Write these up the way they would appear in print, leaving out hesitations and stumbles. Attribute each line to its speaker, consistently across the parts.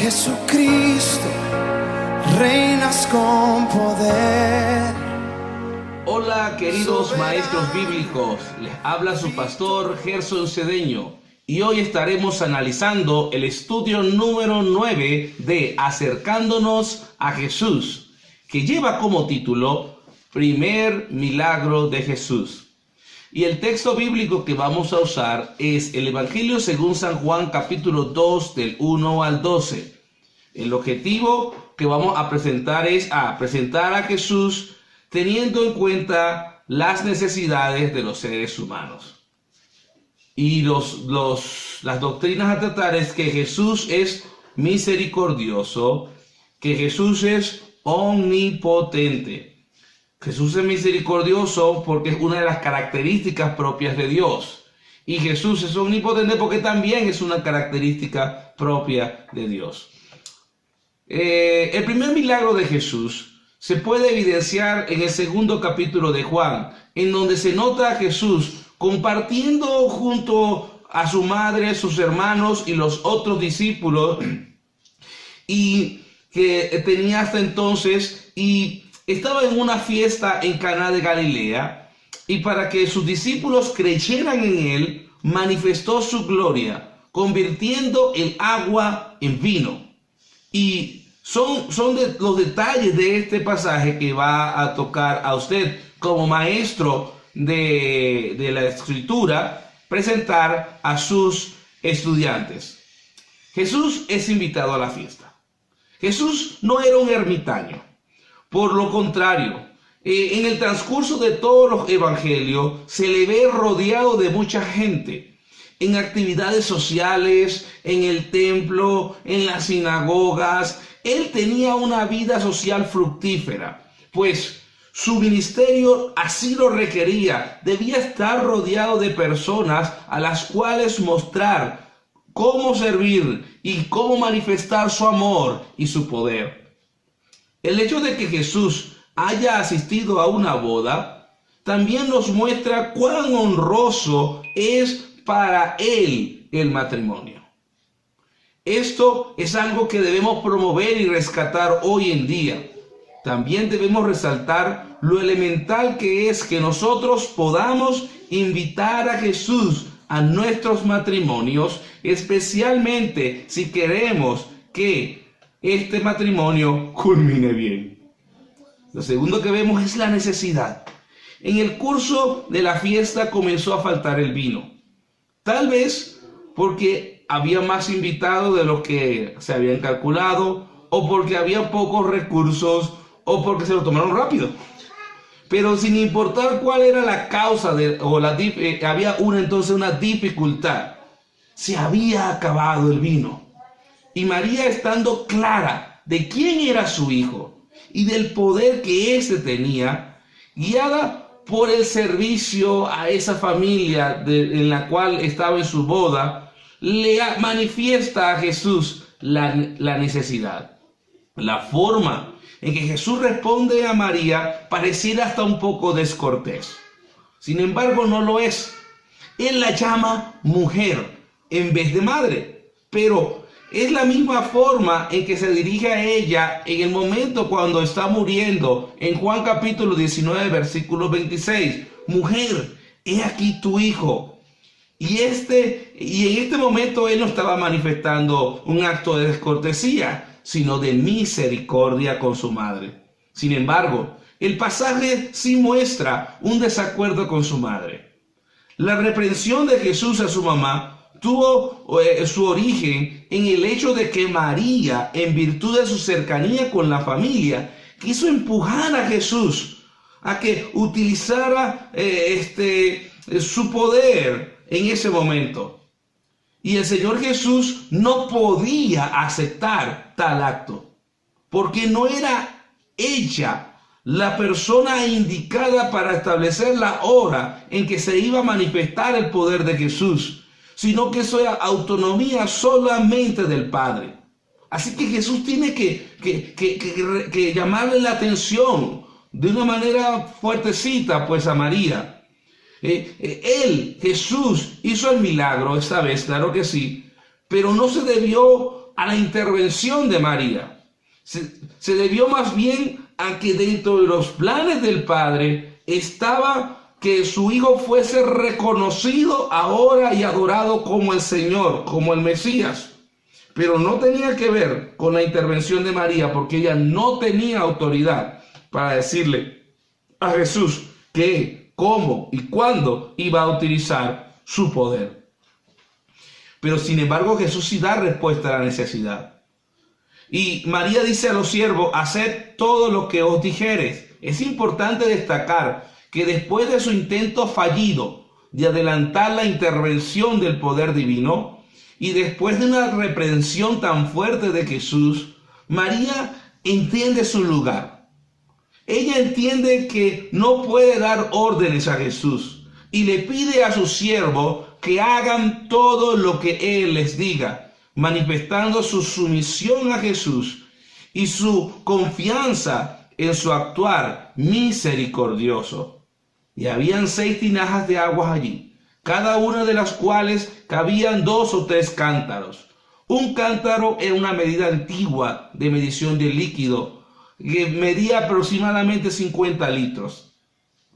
Speaker 1: Jesucristo, reinas con poder.
Speaker 2: Hola queridos maestros bíblicos, les habla su pastor Gerson Cedeño y hoy estaremos analizando el estudio número 9 de Acercándonos a Jesús, que lleva como título Primer Milagro de Jesús. Y el texto bíblico que vamos a usar es el Evangelio según San Juan capítulo 2 del 1 al 12. El objetivo que vamos a presentar es presentar a Jesús teniendo en cuenta las necesidades de los seres humanos. Y las doctrinas a tratar es que Jesús es misericordioso, que Jesús es omnipotente. Jesús es misericordioso porque es una de las características propias de Dios. Y Jesús es omnipotente porque también es una característica propia de Dios. El primer milagro de Jesús se puede evidenciar en el segundo capítulo de Juan, en donde se nota a Jesús compartiendo junto a su madre, sus hermanos y los otros discípulos, y que tenía hasta entonces, y estaba en una fiesta en Caná de Galilea, y para que sus discípulos creyeran en él, manifestó su gloria, convirtiendo el agua en vino. Y son los detalles de este pasaje que va a tocar a usted como maestro de la Escritura, presentar a sus estudiantes. Jesús es invitado a la fiesta. Jesús no era un ermitaño. Por lo contrario, en el transcurso de todos los evangelios se le ve rodeado de mucha gente, en actividades sociales, en el templo, en las sinagogas. Él tenía una vida social fructífera, pues su ministerio así lo requería. Debía estar rodeado de personas a las cuales mostrar cómo servir y cómo manifestar su amor y su poder. El hecho de que Jesús haya asistido a una boda también nos muestra cuán honroso es para él el matrimonio. Esto es algo que debemos promover y rescatar hoy en día. También debemos resaltar lo elemental que es que nosotros podamos invitar a Jesús a nuestros matrimonios, especialmente si queremos que este matrimonio culmine bien. Lo segundo que vemos es la necesidad. En el curso de la fiesta comenzó a faltar el vino. Tal vez porque había más invitados de los que se habían calculado, o porque había pocos recursos, o porque se lo tomaron rápido. Pero sin importar cuál era la causa, había una dificultad. Se había acabado el vino. Y María, estando clara de quién era su hijo y del poder que éste tenía, guiada por el servicio a esa familia en la cual estaba en su boda, le manifiesta a Jesús la necesidad. La forma en que Jesús responde a María pareciera hasta un poco descortés. Sin embargo, no lo es. Él la llama mujer en vez de madre, pero es la misma forma en que se dirige a ella en el momento cuando está muriendo en Juan capítulo 19 versículo 26. Mujer, he aquí tu hijo. Y en este momento él no estaba manifestando un acto de descortesía, sino de misericordia con su madre. Sin embargo, el pasaje sí muestra un desacuerdo con su madre. La reprensión de Jesús a su mamá tuvo su origen en el hecho de que María, en virtud de su cercanía con la familia, quiso empujar a Jesús a que utilizara su poder en ese momento. Y el Señor Jesús no podía aceptar tal acto, porque no era ella la persona indicada para establecer la hora en que se iba a manifestar el poder de Jesús, sino que eso era autonomía solamente del Padre. Así que Jesús tiene que llamarle la atención de una manera fuertecita pues a María. Jesús hizo el milagro esta vez, claro que sí, pero no se debió a la intervención de María. Se debió más bien a que dentro de los planes del Padre estaba que su Hijo fuese reconocido ahora y adorado como el Señor, como el Mesías. Pero no tenía que ver con la intervención de María, porque ella no tenía autoridad para decirle a Jesús qué, cómo y cuándo iba a utilizar su poder. Pero sin embargo Jesús sí da respuesta a la necesidad. Y María dice a los siervos: haced todo lo que os dijereis. Es importante destacar que después de su intento fallido de adelantar la intervención del poder divino, y después de una reprensión tan fuerte de Jesús, María entiende su lugar. Ella entiende que no puede dar órdenes a Jesús y le pide a sus siervos que hagan todo lo que Él les diga, manifestando su sumisión a Jesús y su confianza en su actuar misericordioso. Y habían 6 tinajas de aguas allí, cada una de las cuales cabían 2 o 3 cántaros. Un cántaro era una medida antigua de medición de líquido que medía aproximadamente 50 litros.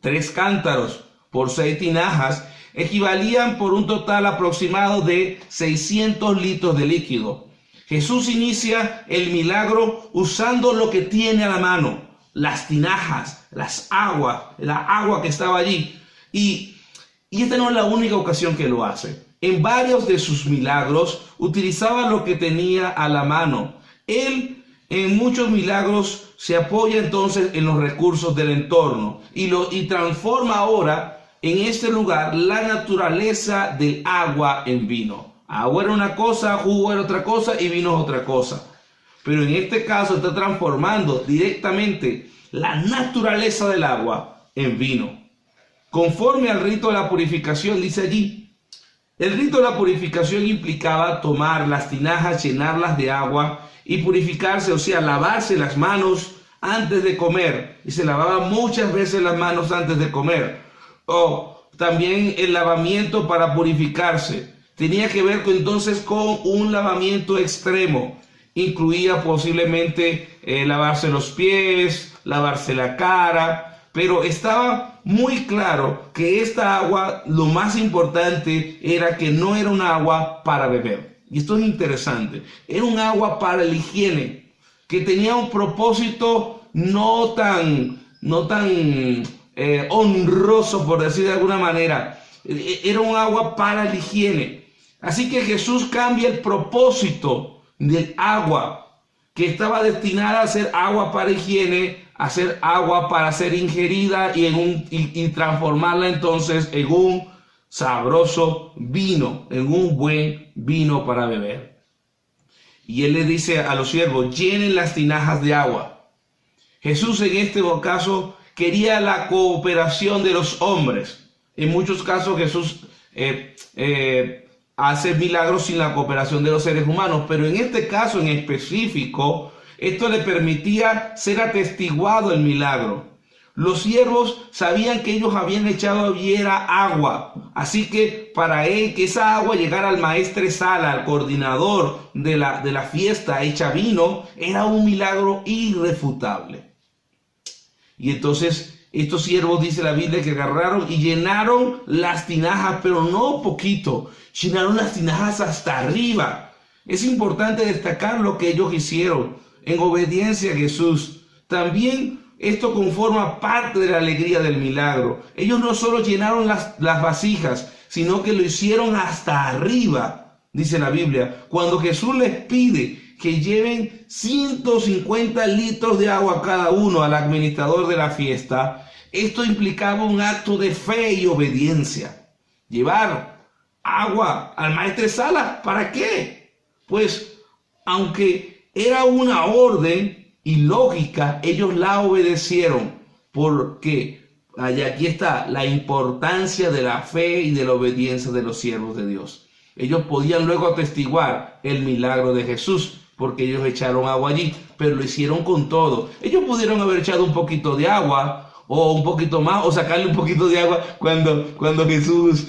Speaker 2: 3 cántaros por 6 tinajas equivalían por un total aproximado de 600 litros de líquido. Jesús inicia el milagro usando lo que tiene a la mano: las tinajas, la agua que estaba allí. Y esta no es la única ocasión que lo hace. En varios de sus milagros utilizaba lo que tenía a la mano. Él en muchos milagros se apoya entonces en los recursos del entorno y transforma ahora en este lugar la naturaleza del agua en vino. Agua era una cosa, jugo era otra cosa y vino es otra cosa. Pero en este caso está transformando directamente la naturaleza del agua en vino. Conforme al rito de la purificación, dice allí, el rito de la purificación implicaba tomar las tinajas, llenarlas de agua y purificarse, o sea, lavarse las manos antes de comer. Y se lavaba muchas veces las manos antes de comer. O también el lavamiento para purificarse. Tenía que ver entonces con un lavamiento extremo. Incluía posiblemente lavarse los pies, lavarse la cara, pero estaba muy claro que esta agua, lo más importante era que no era un agua para beber. Y esto es interesante. Era un agua para la higiene, que tenía un propósito no tan honroso, por decir de alguna manera. Era un agua para la higiene. Así que Jesús cambia el propósito del agua, que estaba destinada a ser agua para higiene, a ser agua para ser ingerida y transformarla entonces en un sabroso vino, en un buen vino para beber. Y Él le dice a los siervos: llenen las tinajas de agua. Jesús en este caso quería la cooperación de los hombres. En muchos casos Jesús hace milagros sin la cooperación de los seres humanos, pero en este caso en específico, esto le permitía ser atestiguado el milagro. Los siervos sabían que ellos habían echado allí agua, así que para él que esa agua llegara al maestresala, al coordinador de la fiesta hecha vino, era un milagro irrefutable. Y entonces estos siervos, dice la Biblia, que agarraron y llenaron las tinajas, pero no poquito, llenaron las tinajas hasta arriba. Es importante destacar lo que ellos hicieron en obediencia a Jesús. También esto conforma parte de la alegría del milagro. Ellos no solo llenaron las vasijas, sino que lo hicieron hasta arriba, dice la Biblia. Cuando Jesús les pide que lleven 150 litros de agua cada uno al administrador de la fiesta, esto implicaba un acto de fe y obediencia. Llevar agua al maestresala, ¿para qué? Pues, aunque era una orden ilógica, ellos la obedecieron, porque aquí está la importancia de la fe y de la obediencia de los siervos de Dios. Ellos podían luego atestiguar el milagro de Jesús, porque ellos echaron agua allí, pero lo hicieron con todo. Ellos pudieron haber echado un poquito de agua, o un poquito más, o sacarle un poquito de agua cuando Jesús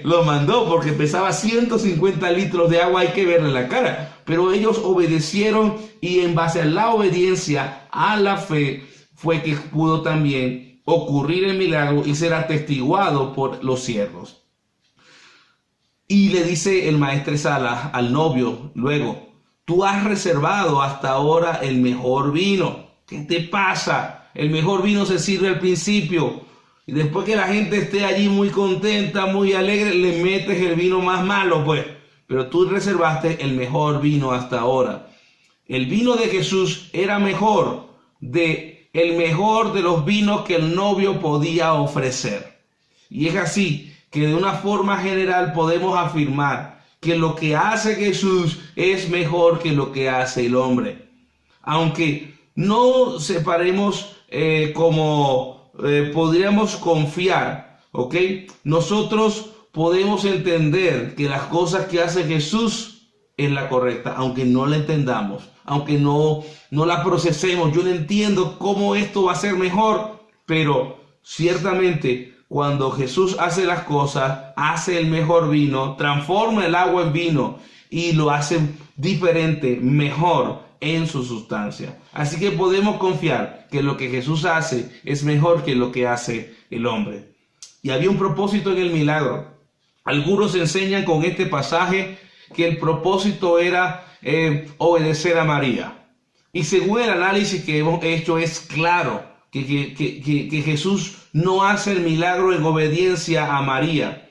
Speaker 2: lo mandó, porque pesaba 150 litros de agua, hay que verle la cara. Pero ellos obedecieron, y en base a la obediencia, a la fe, fue que pudo también ocurrir el milagro y ser atestiguado por los siervos. Y le dice el maestresala al novio luego: tú has reservado hasta ahora el mejor vino. ¿Qué te pasa? El mejor vino se sirve al principio, y después que la gente esté allí muy contenta, muy alegre, le metes el vino más malo, pues. Pero tú reservaste el mejor vino hasta ahora. El vino de Jesús era mejor, el mejor de los vinos que el novio podía ofrecer. Y es así que de una forma general podemos afirmar que lo que hace Jesús es mejor que lo que hace el hombre. Aunque no separemos como podríamos confiar, ¿ok? Nosotros podemos entender que las cosas que hace Jesús es la correcta, aunque no la entendamos, aunque no la procesemos. Yo no entiendo cómo esto va a ser mejor, pero ciertamente cuando Jesús hace las cosas, hace el mejor vino, transforma el agua en vino y lo hace diferente, mejor en su sustancia. Así que podemos confiar que lo que Jesús hace es mejor que lo que hace el hombre. Y había un propósito en el milagro. Algunos enseñan con este pasaje que el propósito era obedecer a María. Y según el análisis que hemos hecho, es claro que Jesús no hace el milagro en obediencia a María.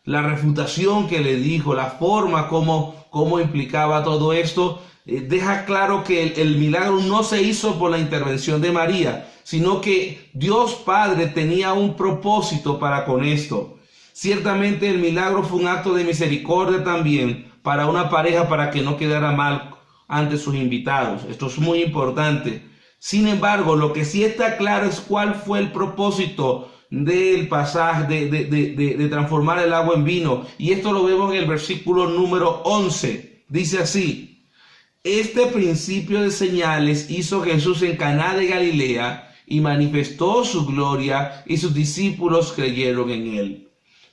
Speaker 2: La refutación que le dijo, la forma como implicaba todo esto, deja claro que el milagro no se hizo por la intervención de María, sino que Dios Padre tenía un propósito para con esto. Ciertamente el milagro fue un acto de misericordia también para una pareja, para que no quedara mal ante sus invitados. Esto es muy importante. Sin embargo, lo que sí está claro es cuál fue el propósito del pasaje de transformar el agua en vino. Y esto lo vemos en el versículo número 11. Dice así: este principio de señales hizo Jesús en Caná de Galilea y manifestó su gloria, y sus discípulos creyeron en él.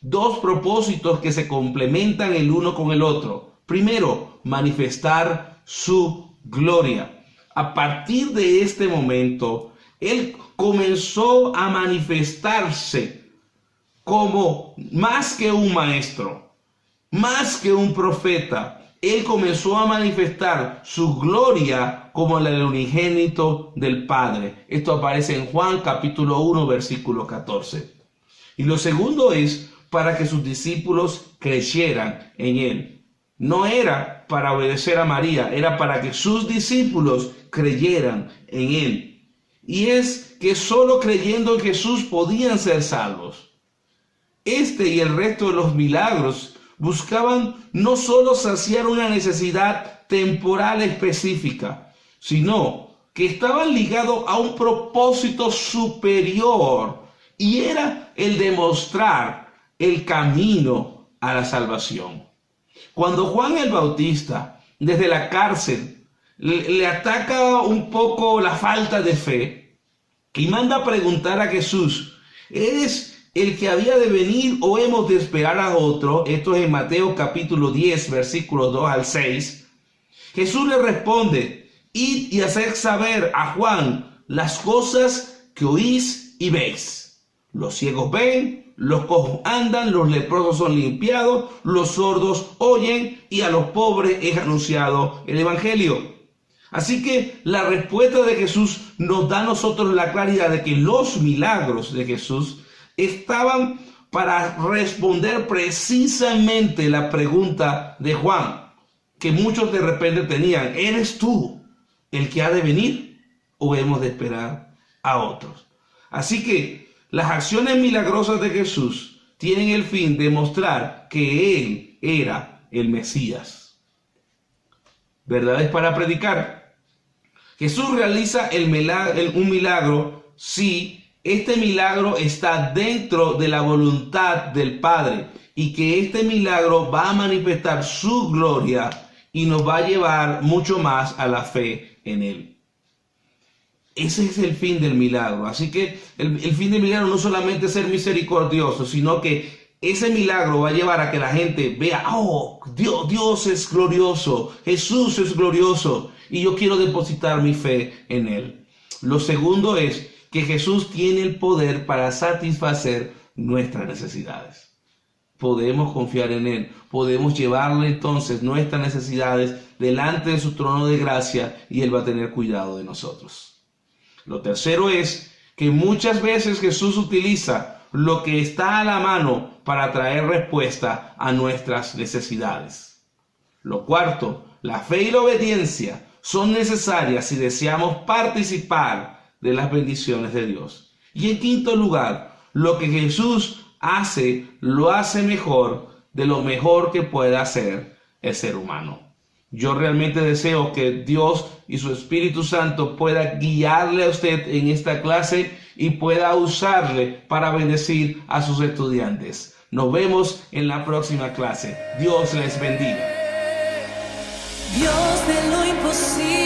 Speaker 2: Dos propósitos que se complementan el uno con el otro. Primero, manifestar su gloria. A partir de este momento, él comenzó a manifestarse como más que un maestro, más que un profeta. Él comenzó a manifestar su gloria como el unigénito del Padre. Esto aparece en Juan capítulo 1, versículo 14. Y lo segundo es para que sus discípulos creyeran en él. No era para obedecer a María, era para que sus discípulos creyeran en él. Y es que solo creyendo en Jesús podían ser salvos. Este y el resto de los milagros buscaban no solo saciar una necesidad temporal específica, sino que estaban ligados a un propósito superior, y era el de mostrar el camino a la salvación. Cuando Juan el Bautista, desde la cárcel, le ataca un poco la falta de fe y manda a preguntar a Jesús: ¿eres el que había de venir o hemos de esperar a otro? Esto es en Mateo capítulo 10, versículos 2 al 6. Jesús le responde: id y haced saber a Juan las cosas que oís y veis. Los ciegos ven, los cojos andan, los leprosos son limpiados, los sordos oyen, y a los pobres es anunciado el evangelio. Así que la respuesta de Jesús nos da a nosotros la claridad de que los milagros de Jesús estaban para responder precisamente la pregunta de Juan, que muchos de repente tenían: ¿eres tú el que ha de venir o hemos de esperar a otros? Así que las acciones milagrosas de Jesús tienen el fin de mostrar que él era el Mesías. ¿Verdades para predicar? Jesús realiza un milagro si este milagro está dentro de la voluntad del Padre, y que este milagro va a manifestar su gloria y nos va a llevar mucho más a la fe en él. Ese es el fin del milagro. Así que el fin del milagro no solamente es ser misericordioso, sino que ese milagro va a llevar a que la gente vea, oh, Dios es glorioso, Jesús es glorioso, y yo quiero depositar mi fe en Él. Lo segundo es que Jesús tiene el poder para satisfacer nuestras necesidades. Podemos confiar en Él, podemos llevarle entonces nuestras necesidades delante de su trono de gracia y Él va a tener cuidado de nosotros. Lo tercero es que muchas veces Jesús utiliza lo que está a la mano para traer respuesta a nuestras necesidades. Lo cuarto, la fe y la obediencia son necesarias si deseamos participar de las bendiciones de Dios. Y en quinto lugar, lo que Jesús hace, lo hace mejor de lo mejor que pueda hacer el ser humano. Yo realmente deseo que Dios y su Espíritu Santo pueda guiarle a usted en esta clase y pueda usarle para bendecir a sus estudiantes. Nos vemos en la próxima clase. Dios les bendiga.
Speaker 3: Dios de lo imposible.